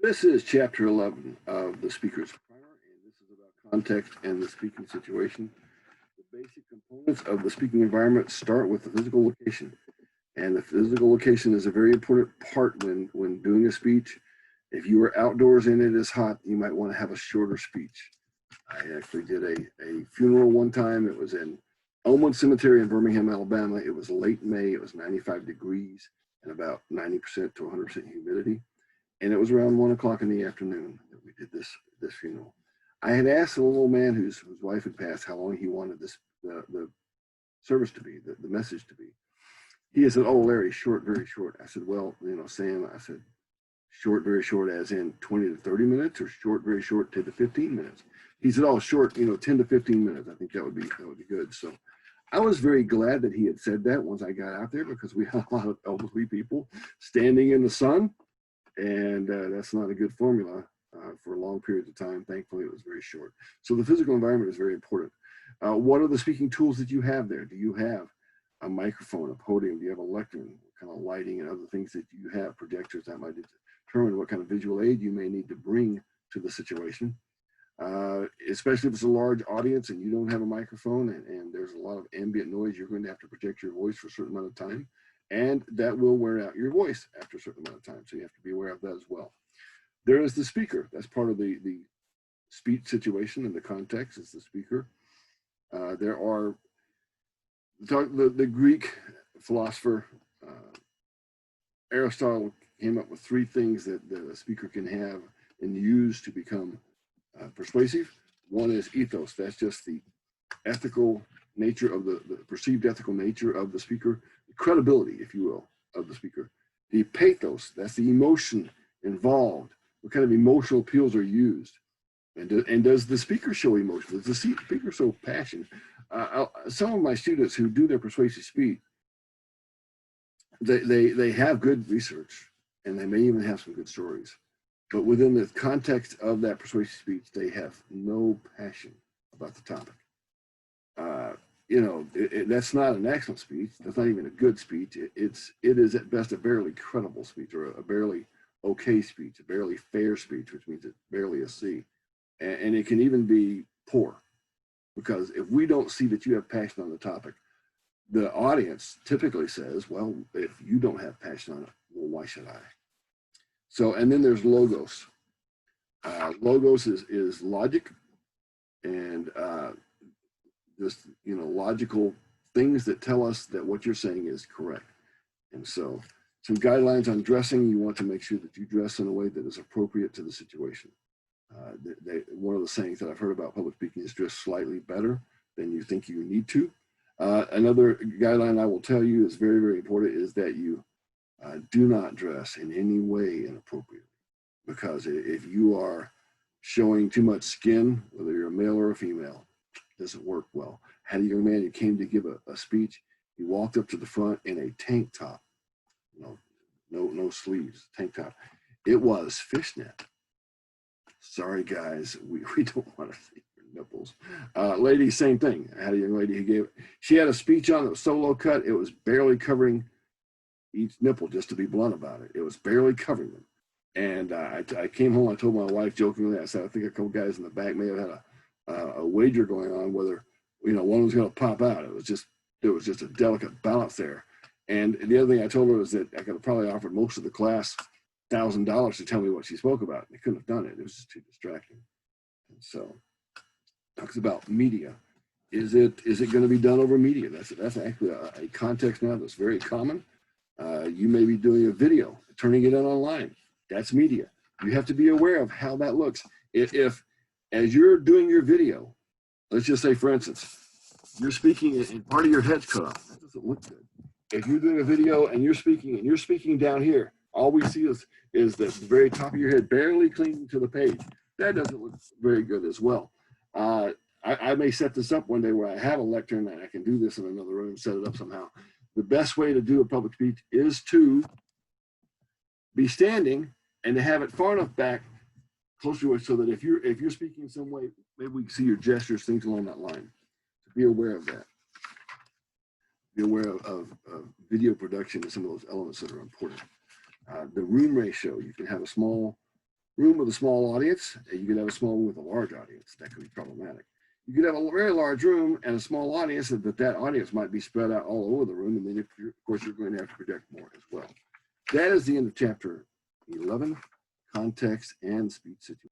This is chapter 11 of the speaker's primer, and this is about context and the speaking situation. The basic components of the speaking environment start with the physical location. And the physical location is a very important part when doing a speech. If you are outdoors and it is hot, you might want to have a shorter speech. I actually did a funeral one time. It was in Elmwood Cemetery in Birmingham, Alabama. It was late May. It was 95 degrees and about 90% to 100% humidity. And it was around 1 o'clock in the afternoon that we did this funeral. I had asked a little man whose wife had passed how long he wanted the service to be, the message to be. He had said, "Oh, Larry, short, very short." I said, "Well, Sam," I said, "short, very short as in 20 to 30 minutes or short, very short, 10 to 15 minutes?" He said, "Oh, short, 10 to 15 minutes. I think that would be good." So I was very glad that he had said that once I got out there, because we had a lot of elderly people standing in the sun, and that's not a good formula for long periods of time. Thankfully, it was very short. So the physical environment is very important. What are the speaking tools that you have there? Do you have a microphone, a podium? Do you have a lectern? What kind of lighting and other things that you have? Projectors that might determine what kind of visual aid you may need to bring to the situation. Especially if it's a large audience and you don't have a microphone and there's a lot of ambient noise, you're going to have to project your voice for a certain amount of time, and that will wear out your voice after a certain amount of time. So you have to be aware of that as well. There is the speaker. That's part of the speech situation, and the context is the speaker. There are the Greek philosopher Aristotle came up with 3 things that a speaker can have and use to become persuasive. One is ethos. That's just the ethical nature of the perceived ethical nature of the speaker, the credibility, if you will, of the speaker. The pathos, that's the emotion involved. What kind of emotional appeals are used? And does the speaker show emotion? Does the speaker show passion? Some of my students who do their persuasive speech, they have good research, and they may even have some good stories. But within the context of that persuasive speech, they have no passion about the topic. That's not an excellent speech. That's not even a good speech. It is at best a barely credible speech, or a barely okay speech, a barely fair speech, which means it's barely a C. And it can even be poor, because if we don't see that you have passion on the topic, the audience typically says, "Well, if you don't have passion on it, well, why should I?" So, and then there's logos. Logos is logic, and just logical things that tell us that what you're saying is correct. And so, some guidelines on dressing: you want to make sure that you dress in a way that is appropriate to the situation. One of the sayings that I've heard about public speaking is dress slightly better than you think you need to. Another guideline I will tell you is very, very important, is that you do not dress in any way inappropriately, because if you are showing too much skin, whether you're a male or a female, it doesn't work well. I had a young man who came to give a speech. He walked up to the front in a tank top, no sleeves, tank top. It was fishnet. Sorry, guys, we don't want to see your nipples. Ladies, same thing. I had a young lady who she had a speech on that was so low cut, it was barely covering each nipple, just to be blunt about it. It was barely covering them. And I came home, I told my wife jokingly, I said, "I think a couple guys in the back may have had a wager going on whether, one was going to pop out." It was just a delicate balance there. And the other thing I told her was that I could have probably offered most of the class $1,000 to tell me what she spoke about. They couldn't have done it. It was just too distracting. And so, talks about media. Is it going to be done over media? That's actually a context now that's very common. You may be doing a video, turning it online. That's media. You have to be aware of how that looks. If as you're doing your video, let's just say, for instance, you're speaking and part of your head's cut off, that doesn't look good. If you're doing a video and you're speaking down here, all we see is the very top of your head barely clinging to the page. That doesn't look very good as well. I may set this up one day where I have a lectern and I can do this in another room, set it up somehow. The best way to do a public speech is to be standing and to have it far enough back, close to it, so that if you're speaking in some way, maybe we can see your gestures, things along that line. So be aware of that. Be aware of video production and some of those elements that are important. The room ratio: you can have a small room with a small audience, and you could have a small room with a large audience. That could be problematic. You could have a very large room and a small audience, and that audience might be spread out all over the room. And then, of course, you're going to have to project more as well. That is the end of chapter 11, context and speech situation.